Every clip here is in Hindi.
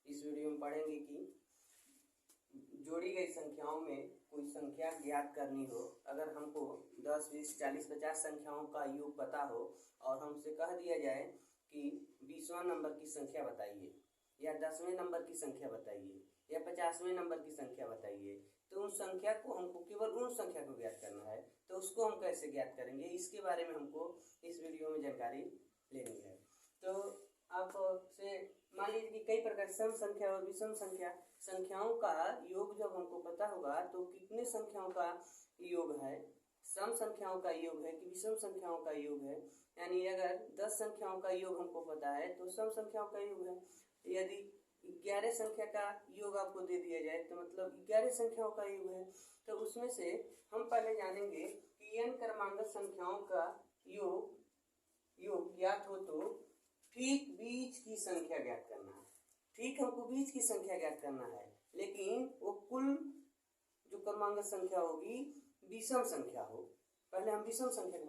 इस वीडियो में पढ़ेंगे कि जोड़ी गई संख्याओं में कोई संख्या ज्ञात करनी हो। अगर हमको 10, 20, 40, 50 संख्याओं का योग पता हो और हमसे कह दिया जाए कि 20वां नंबर की संख्या बताइए या 10वें नंबर की संख्या बताइए या 50वें नंबर की संख्या बताइए, तो उन संख्या को हमको केवल उन संख्या को ज्ञात करना है। तो उसको हम कैसे ज्ञात करेंगे, इसके बारे में हमको इस वीडियो में जानकारी लेनी है। तो आपसे मान लीजिए कि कई प्रकार सम संख्या और विषम संख्याओं का योग जब हमको पता होगा तो कितने संख्याओं का योग है, सम संख्याओं का योग है कि विषम संख्याओं का योग है। यानी अगर 10 संख्याओं का योग हमको पता है तो सम संख्याओं का योग है। यदि 11 संख्या का योग आपको दे दिया जाए तो मतलब 11 संख्याओं का योग है। तो उसमें से हम पहले जानेंगे कि n क्रमांगत संख्याओं का योग ज्ञात हो तो ठीक बीच की संख्या ज्ञात करना है। ठीक हमको बीच की संख्या ज्ञात करना है, लेकिन वो कुल जो क्रमांगत संख्या होगी विषम संख्या हो। पहले हम विषम संख्या के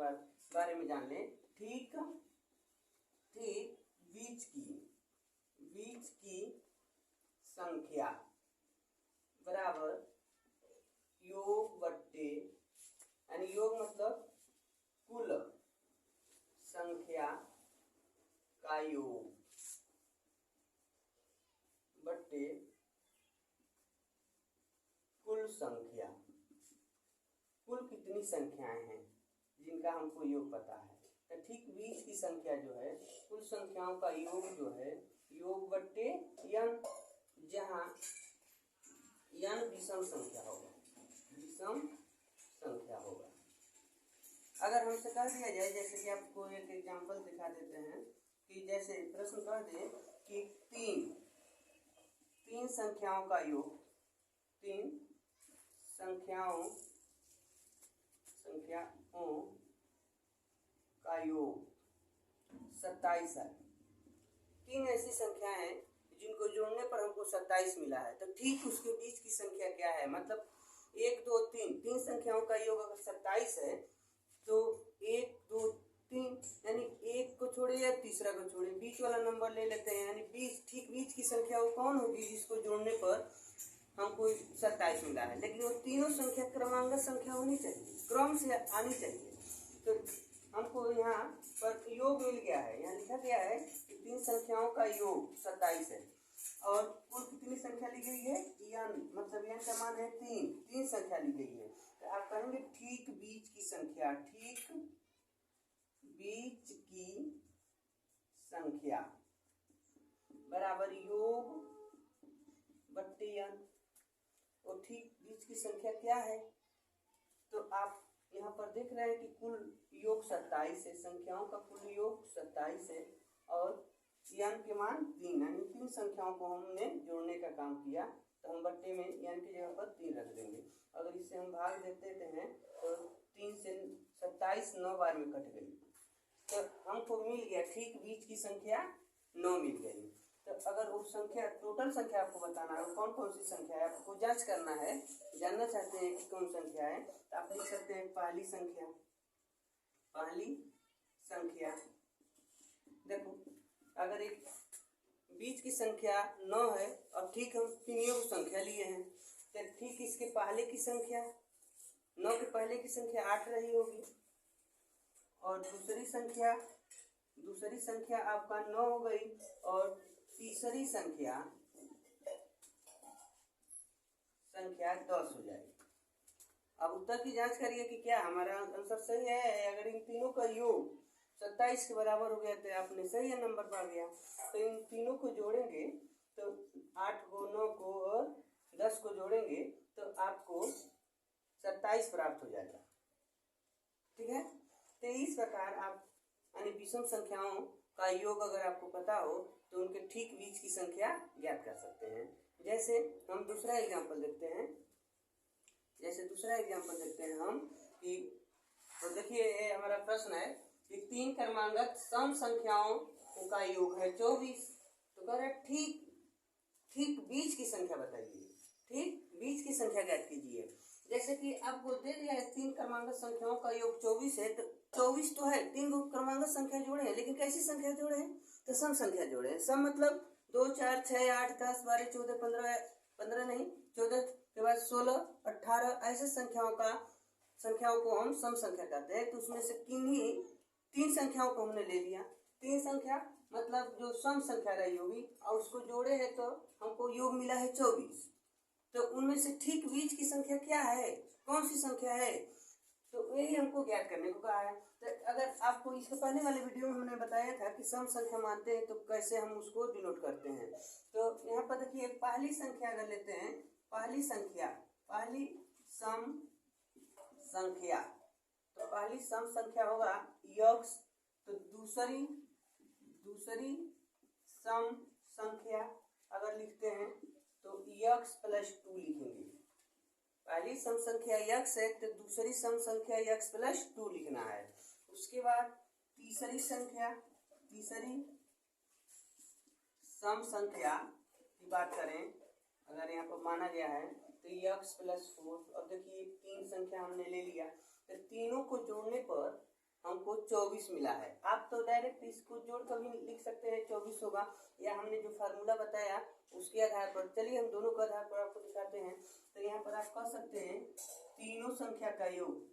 बारे में जान लें। ठीक बीच की संख्या बराबर योग बट्टे, यानी योग मतलब कुल संख्या का योग बट्टे कुल संख्या। कुल कितनी संख्याएं हैं जिनका हमको योग पता है, तो ठीक बीच की संख्या जो है कुल संख्याओं का योग जो है योग बट्टे n, जहाँ n विषम संख्या होगा, विषम संख्या होगा। अगर हमसे कह दिया जाए, जैसे कि आपको एक एग्जांपल दिखा देते हैं कि जैसे प्रश्न कह दे कि तीन संख्याओं का योग, तीन संख्याओं का योग 27 है। तीन ऐसी संख्याएं हैं जिनको जोड़ने पर हमको 27 मिला है। तो ठीक उसके बीच की संख्या क्या है, मतलब 1, 2, 3 तीन संख्याओं का योग अगर 27 है तो 1, 2, 3 यानी एक को छोड़े या तीसरा को छोड़े, बीच वाला नंबर ले लेते हैं। यानी ठीक बीच की संख्या वो कौन होगी जिसको जोड़ने पर हमको 27 मिला है। लेकिन वो तीनों संख्या क्रमांगत संख्या होनी चाहिए, क्रम से आनी चाहिए। तो हमको यहाँ पर योग मिल गया है, यहाँ लिखा गया है कि तीन संख्याओं का योग 27 है और कुल कितनी संख्या ली गई है n, मतलब n का मान है 3 संख्या ली गई है। तो आप कहेंगे ठीक बीच की संख्या, ठीक बीच की संख्या बराबर योग बट्टे n। और ठीक बीच की संख्या क्या है, तो आप यहाँ पर देख रहे हैं कि कुल योग 27 है, संख्याओं का कुल योग 27 है और n के मान 3, यानी 3 संख्याओं को हमने जोड़ने का काम किया। तो हम बट्टे में n की जगह पर 3 रख देंगे। अगर इससे हम भाग देते हैं तो 3 से 27 9 बार में कट गई, तो हमको मिल गया ठीक बीच की संख्या 9 मिल गई। तो अगर वो संख्या टोटल संख्या आपको बताना है कौन कौन सी संख्या है, आपको जांच करना है, जानना चाहते हैं कि कौन संख्या है, तो आप लिख सकते हैं पहली संख्या। देखो अगर एक बीच की संख्या 9 है और ठीक हम तीनों संख्या लिए हैं, तो ठीक इसके पहले की संख्या 9 के पहले की संख्या 8 रही होगी और दूसरी संख्या आपका 9 हो गई और तीसरी संख्या 10 हो जाएगी। अब उत्तर की जांच करिए कि क्या हमारा आंसर सही है। अगर इन तीनों का योग 27 के बराबर हो गया तो आपने सही नंबर पा गया। तो इन तीनों को जोड़ेंगे तो 8 को 9 को और 10 को जोड़ेंगे तो आपको 27 प्राप्त हो जाएगा। ठीक है, तो इस प्रकार आप यानी विषम संख्याओं का योग अगर आपको पता हो तो उनके ठीक बीच की संख्या ज्ञात कर सकते हैं। जैसे हम दूसरा एग्जांपल देखते हैं हम कि तो देखिए हमारा प्रश्न है कि 3 क्रमांगत सम संख्याओं का योग है 24। तो कह रहे ठीक बीच की संख्या बताइए, ठीक बीच की संख्या ज्ञात कीजिए। जैसे कि आपको दे दिया है 3 क्रमांगत संख्याओं का योग 24 है, तो 24 तो है, 3 क्रमांगत संख्या जोड़े हैं, लेकिन कैसी संख्या जोड़े हैं, तो सम संख्या जोड़े हैं। सम मतलब 2 4 6 8 10 12 14 15 15 नहीं 14 के बाद 16 18 ऐसे संख्याओं को हम सम संख्या कहते हैं। तो उसमें से तीन संख्याओं को हमने ले लिया। 3 संख्या मतलब जो सम संख्या रही होगी और उसको जोड़े हैं तो हमको योग मिला है 24। तो उनमें से ठीक बीच की संख्या क्या है, कौन सी संख्या है, तो यही हमको ज्ञात करने को कहा है। तो अगर आपको इसके पहले वाले वीडियो में हमने बताया था कि सम संख्या मानते हैं तो कैसे हम उसको डिनोट करते हैं। तो यहाँ पर देखिए पहली संख्या अगर लेते हैं, पहली सम संख्या, तो पहली सम संख्या होगा यक्स। तो दूसरी सम संख्या अगर लिखते हैं तो यक्स प्लस 2 लिखेंगे। पहली सम संख्या यक्स है तो दूसरी सम संख्या यक्स प्लस 2 लिखना है। उसके बाद तीसरी सम संख्या की बात करें, अगर यहाँ पर माना गया है तो यक्स प्लस 4। अब देखिए 3 संख्या हमने ले लिया तो तीनों को जोड़ने पर हमको 24 मिला है। आप तो डायरेक्ट इसको जोड़ कर भी लिख सकते हैं 24 होगा, या हमने जो फार्मूला बताया उसके आधार पर। चलिए हम दोनों के आधार पर आपको दिखाते हैं। तो यहाँ पर आप कह सकते हैं तीनों संख्या का योग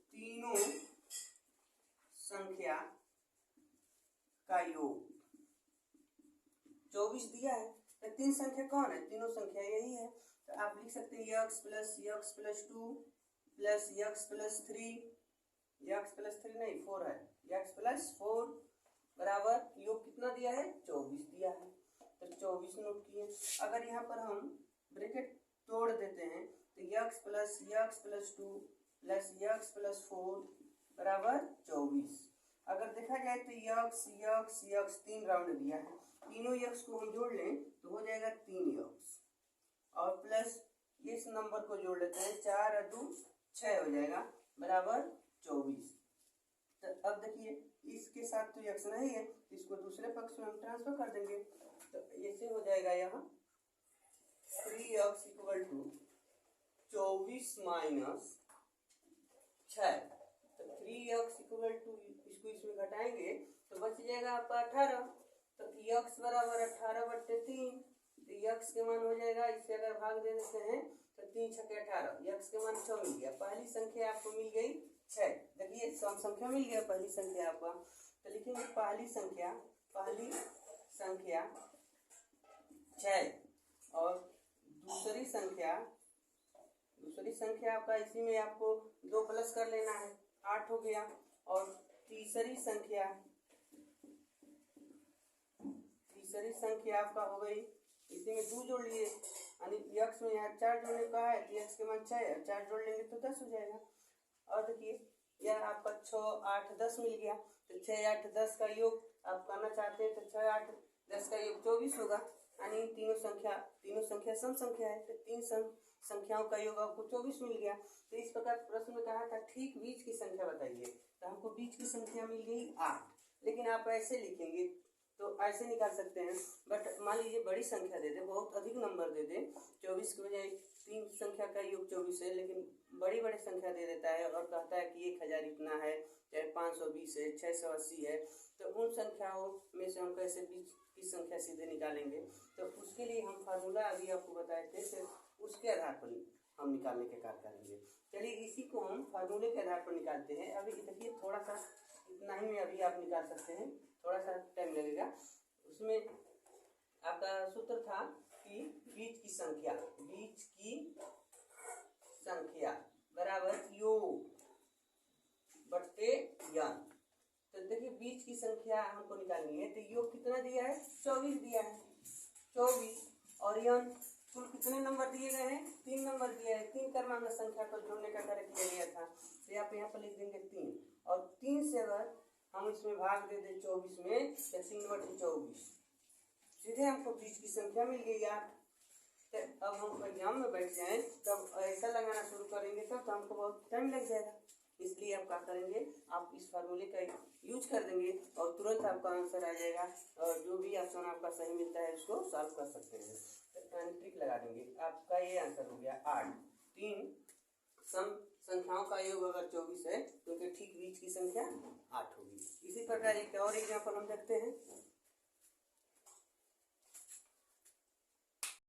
24 दिया है। तो 3 संख्या कौन है, तीनों संख्या यही है। तो आप लिख सकते हैं x plus 2 plus x plus 3 नहीं 4 है, यक्स प्लस 4 बराबर योग कितना दिया है 24 दिया है। तो 24 नोट किए। अगर यहाँ पर हम ब्रैकेट तोड़ देते हैं तो x plus 2 plus x plus 4 बराबर 24। अगर देखा जाए तो यक्स 3 राउंड दिया है, तीनों यक्स को हम जोड़ लें तो हो जाएगा 3 यक्स, और प्लस इस नंबर को जोड़ लेते हैं 4 और 2 6 हो जाएगा बराबर 24। तो अब देखिए इसके साथ तो यक्स नहीं है, इसको दूसरे पक्ष में हम ट्रांसफर कर देंगे। तो ऐसे हो जाएगा यहाँ 3x इक्वल टू 24 माइनस 6। तो 3x इक्वल टू इसको इसमें घटाएंगे तो बच जाएगा आपका 18। तो x बराबर 18/3। तो x के मान हो जाएगा, इससे अगर भाग दे देते हैं तो 3 छक्के 18, x के मान 6 मिल गया। पहली संख्या आपको मिल गई 6। देखिए सम संख्या मिल गया पहली संख्या आपका। तो लिखेंगे पहली संख्या 6 और दूसरी संख्या आपका इसी में आपको 2 प्लस कर लेना है, 8 हो गया। और तीसरी संख्या आपका हो गई, इसी में 2 जोड़ लिए, यानी यक्स में यहाँ 4 जोड़ने का है तो यक्स के मान 6 है, 4 जोड़ लेंगे तो 10 हो जाएगा। और देखिए यह आपका 6 8 10 मिल गया। तो 6 8 10 का योग आप करना चाहते हैं तो 6 8 10 का योग 24 होगा, यानी तीनों संख्या सम संख्या है। तो 3 सम संख्याओं का योग आपको 24 मिल गया। तो इस प्रकार प्रश्न में कहा था ठीक बीच की संख्या बताइए, तो हमको बीच की संख्या मिल गई 8। लेकिन आप ऐसे लिखेंगे तो ऐसे निकाल सकते हैं, बट मान लीजिए बड़ी संख्या दे दे, बहुत अधिक नंबर दे दे, 24 के बजाय 3 संख्या का योग 24 है, लेकिन बड़ी संख्या दे देता है और कहता है कि 1000 इतना है, चाहे 520 है, 680 है। तो उन संख्याओं में से हम कैसे बीच की संख्या सीधे निकालेंगे? तो उसके लिए हम फार्मूला अभी आपको बताए थे, सिर्फ उसके आधार पर हम निकालने के कार्य करेंगे। चलिए इसी को हम फार्मूले के आधार पर निकालते हैं। अभी देखिए थोड़ा सा इतना ही में अभी आप निकाल सकते हैं, थोड़ा सा टाइम लगेगा। उसमें आपका सूत्र था कि बीच की संख्या बराबर योग बट्टे यन। तो देखिए बीच की संख्या हमको निकालनी है, तो योग कितना दिया है 24 दिया है, 24 और यन कुल कितने नंबर दिए गए हैं 3 नंबर दिया है। 3 क्रमांक संख्या को जोड़ने का कार्य किया गया था, तो आप यहाँ पर लिख देंगे 3, और 3 से अगर हम इसमें भाग दे दें 24 में तो 3/24, सीधे हमको बीच की संख्या मिल गई 8। तो अब हम एग्जाम में बैठ जाएं तब ऐसा लगाना शुरू करेंगे तब तो हमको बहुत टाइम लग जाएगा। इसलिए आप क्या करेंगे, आप इस फार्मूले का यूज कर देंगे और तुरंत आपका आंसर आ जाएगा, और जो भी ऑप्शन आपका सही मिलता है उसको सॉल्व कर सकते हैं। तो ट्रिक लगा देंगे, आपका ये आंसर हो गया 8। 3 सम संख्याओं का योग अगर 24 है तो ठीक बीच की संख्या 8 होगी। इसी प्रकार एक और एग्जाम्पल हम देखते हैं।